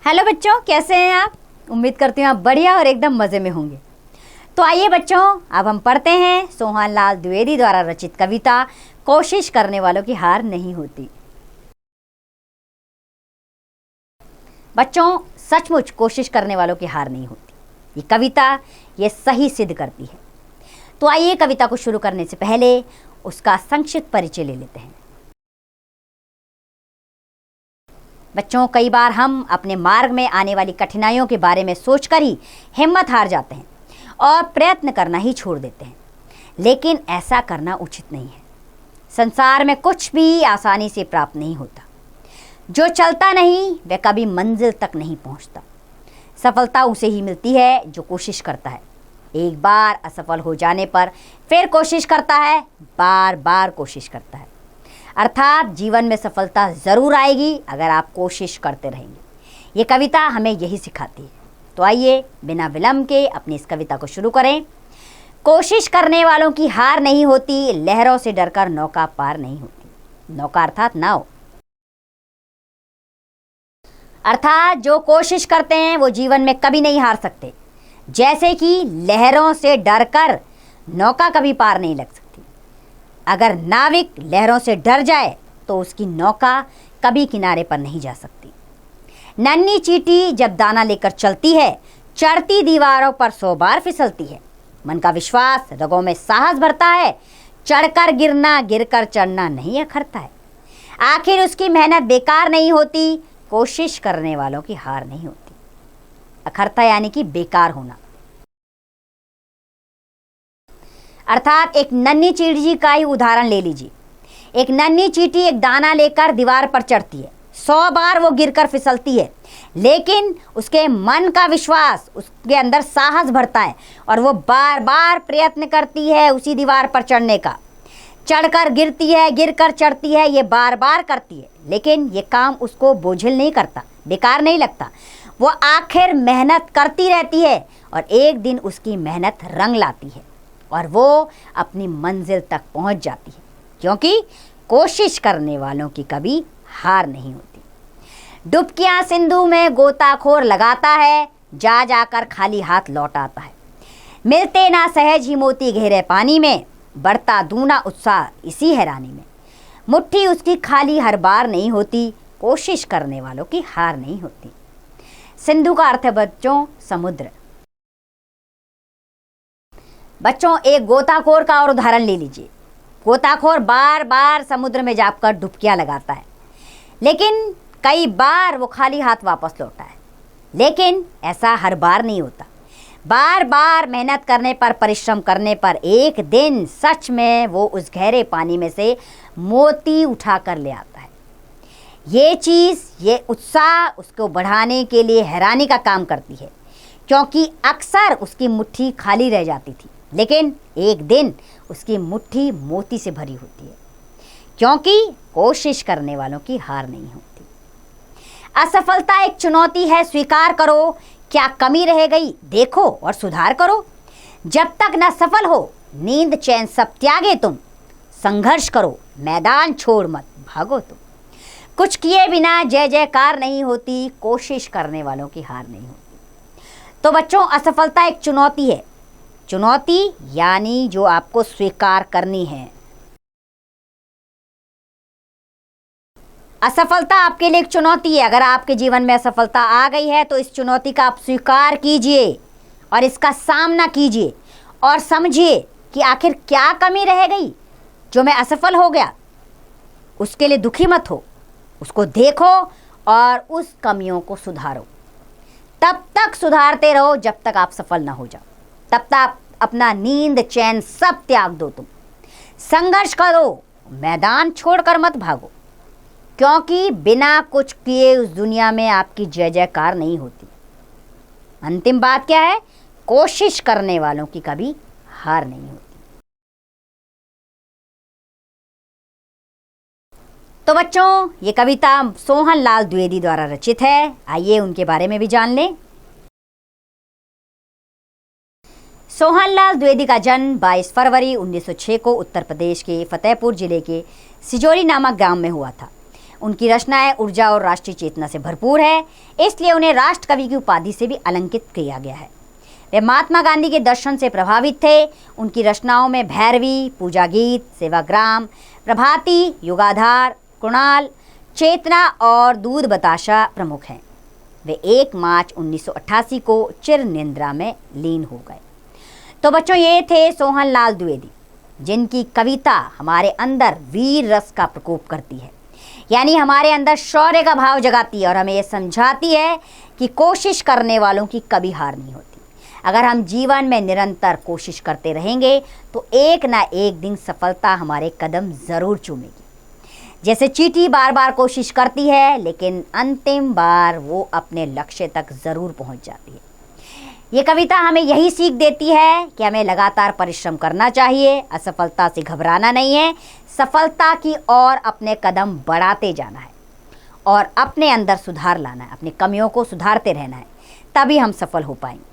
Hello बच्चों, कैसे हैं आप। उम्मीद करती हूँ आप बढ़िया और एकदम मज़े में होंगे। तो आइए बच्चों, अब हम पढ़ते हैं सोहन लाल द्विवेदी द्वारा रचित कविता कोशिश करने वालों की हार नहीं होती। बच्चों, सचमुच कोशिश करने वालों की हार नहीं होती, ये कविता ये सही सिद्ध करती है। तो आइए कविता को शुरू करने से पहले उसका संक्षिप्त परिचय ले लेते हैं। बच्चों, कई बार हम अपने मार्ग में आने वाली कठिनाइयों के बारे में सोचकर ही हिम्मत हार जाते हैं और प्रयत्न करना ही छोड़ देते हैं, लेकिन ऐसा करना उचित नहीं है। संसार में कुछ भी आसानी से प्राप्त नहीं होता। जो चलता नहीं वह कभी मंजिल तक नहीं पहुंचता। सफलता उसे ही मिलती है जो कोशिश करता है। एक बार असफल हो जाने पर फिर कोशिश करता है, बार बार कोशिश करता है। अर्थात जीवन में सफलता ज़रूर आएगी अगर आप कोशिश करते रहेंगे। ये कविता हमें यही सिखाती है। तो आइए बिना विलंब के अपनी इस कविता को शुरू करें। कोशिश करने वालों की हार नहीं होती, लहरों से डरकर नौका पार नहीं होती। नौका अर्थात नाव। अर्थात जो कोशिश करते हैं वो जीवन में कभी नहीं हार सकते। जैसे कि लहरों से डरकर नौका कभी पार नहीं लग सकती। अगर नाविक लहरों से डर जाए तो उसकी नौका कभी किनारे पर नहीं जा सकती। नन्ही चींटी जब दाना लेकर चलती है, चढ़ती दीवारों पर 100 बार फिसलती है। मन का विश्वास रगों में साहस भरता है, चढ़कर गिरना गिरकर चढ़ना नहीं अखरता है। आखिर उसकी मेहनत बेकार नहीं होती, कोशिश करने वालों की हार नहीं होती। अखरता यानी कि बेकार होना। अर्थात एक नन्ही चींटी का ही उदाहरण ले लीजिए। एक नन्ही चींटी एक दाना लेकर दीवार पर चढ़ती है, 100 बार वो गिरकर फिसलती है, लेकिन उसके मन का विश्वास, उसके अंदर साहस भरता है और वो बार बार प्रयत्न करती है उसी दीवार पर चढ़ने का। चढ़कर गिरती है, गिरकर चढ़ती है, ये बार बार करती है, लेकिन ये काम उसको बोझिल नहीं करता, बेकार नहीं लगता। वो आखिर मेहनत करती रहती है और एक दिन उसकी मेहनत रंग लाती है और वो अपनी मंजिल तक पहुंच जाती है, क्योंकि कोशिश करने वालों की कभी हार नहीं होती। डुबकियां सिंधु में गोताखोर लगाता है, जा जाकर खाली हाथ लौट आता है। मिलते ना सहज ही मोती गहरे पानी में, बढ़ता दूना उत्साह इसी हैरानी में। मुट्ठी उसकी खाली हर बार नहीं होती, कोशिश करने वालों की हार नहीं होती। सिंधु का अर्थ है बच्चों समुद्र। बच्चों, एक गोताखोर का और उदाहरण ले लीजिए। गोताखोर बार बार समुद्र में जाकर डुबकियां लगाता है, लेकिन कई बार वो खाली हाथ वापस लौटा है। लेकिन ऐसा हर बार नहीं होता। बार बार मेहनत करने पर, परिश्रम करने पर एक दिन सच में वो उस गहरे पानी में से मोती उठा कर ले आता है। ये चीज़, ये उत्साह उसको बढ़ाने के लिए हैरानी का काम करती है, क्योंकि अक्सर उसकी मुट्ठी खाली रह जाती थी, लेकिन एक दिन उसकी मुट्ठी मोती से भरी होती है, क्योंकि कोशिश करने वालों की हार नहीं होती। असफलता एक चुनौती है, स्वीकार करो। क्या कमी रह गई देखो और सुधार करो। जब तक न सफल हो, नींद चैन सब त्यागे तुम। संघर्ष करो, मैदान छोड़ मत भागो तुम। कुछ किए बिना जय जयकार नहीं होती, कोशिश करने वालों की हार नहीं होती। तो बच्चों, असफलता एक चुनौती है। चुनौती यानी जो आपको स्वीकार करनी है। असफलता आपके लिए एक चुनौती है। अगर आपके जीवन में असफलता आ गई है तो इस चुनौती का आप स्वीकार कीजिए और इसका सामना कीजिए और समझिए कि आखिर क्या कमी रह गई जो मैं असफल हो गया। उसके लिए दुखी मत हो, उसको देखो और उस कमियों को सुधारो। तब तक सुधारते रहो जब तक आप सफल ना हो जाओ। तब तक अपना नींद चैन सब त्याग दो तुम। संघर्ष करो, मैदान छोड़कर मत भागो, क्योंकि बिना कुछ किए उस दुनिया में आपकी जय जयकार नहीं होती। अंतिम बात क्या है? कोशिश करने वालों की कभी हार नहीं होती। तो बच्चों, ये कविता सोहन लाल द्विवेदी द्वारा रचित है। आइए उनके बारे में भी जान लें। सोहन लाल द्विवेदी का जन्म 22 फरवरी 1906 को उत्तर प्रदेश के फतेहपुर जिले के सिजोरी नामक गांव में हुआ था। उनकी रचनाएं ऊर्जा और राष्ट्रीय चेतना से भरपूर है, इसलिए उन्हें राष्ट्र कवि की उपाधि से भी अलंकृत किया गया है। वे महात्मा गांधी के दर्शन से प्रभावित थे। उनकी रचनाओं में भैरवी, पूजा गीत, सेवाग्राम, प्रभाती, युगाधार, कुणाल, चेतना और दूध बताशा प्रमुख हैं। वे 1 मार्च 1988 को चिर निद्रा में लीन हो गए। तो बच्चों, ये थे सोहनलाल द्विवेदी, जिनकी कविता हमारे अंदर वीर रस का प्रकोप करती है, यानी हमारे अंदर शौर्य का भाव जगाती है और हमें ये समझाती है कि कोशिश करने वालों की कभी हार नहीं होती। अगर हम जीवन में निरंतर कोशिश करते रहेंगे तो एक ना एक दिन सफलता हमारे कदम ज़रूर चूमेगी। जैसे चींटी बार बार कोशिश करती है, लेकिन अंतिम बार वो अपने लक्ष्य तक ज़रूर पहुंच जाती है। ये कविता हमें यही सीख देती है कि हमें लगातार परिश्रम करना चाहिए, असफलता से घबराना नहीं है, सफलता की ओर अपने कदम बढ़ाते जाना है और अपने अंदर सुधार लाना है, अपनी कमियों को सुधारते रहना है, तभी हम सफल हो पाएंगे।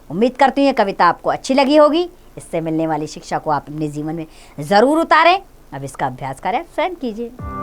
उम्मीद करती हूँ ये कविता आपको अच्छी लगी होगी। इससे मिलने वाली शिक्षा को आप अपने जीवन में ज़रूर उतारें। अब इसका अभ्यास करें, स्वयं कीजिए।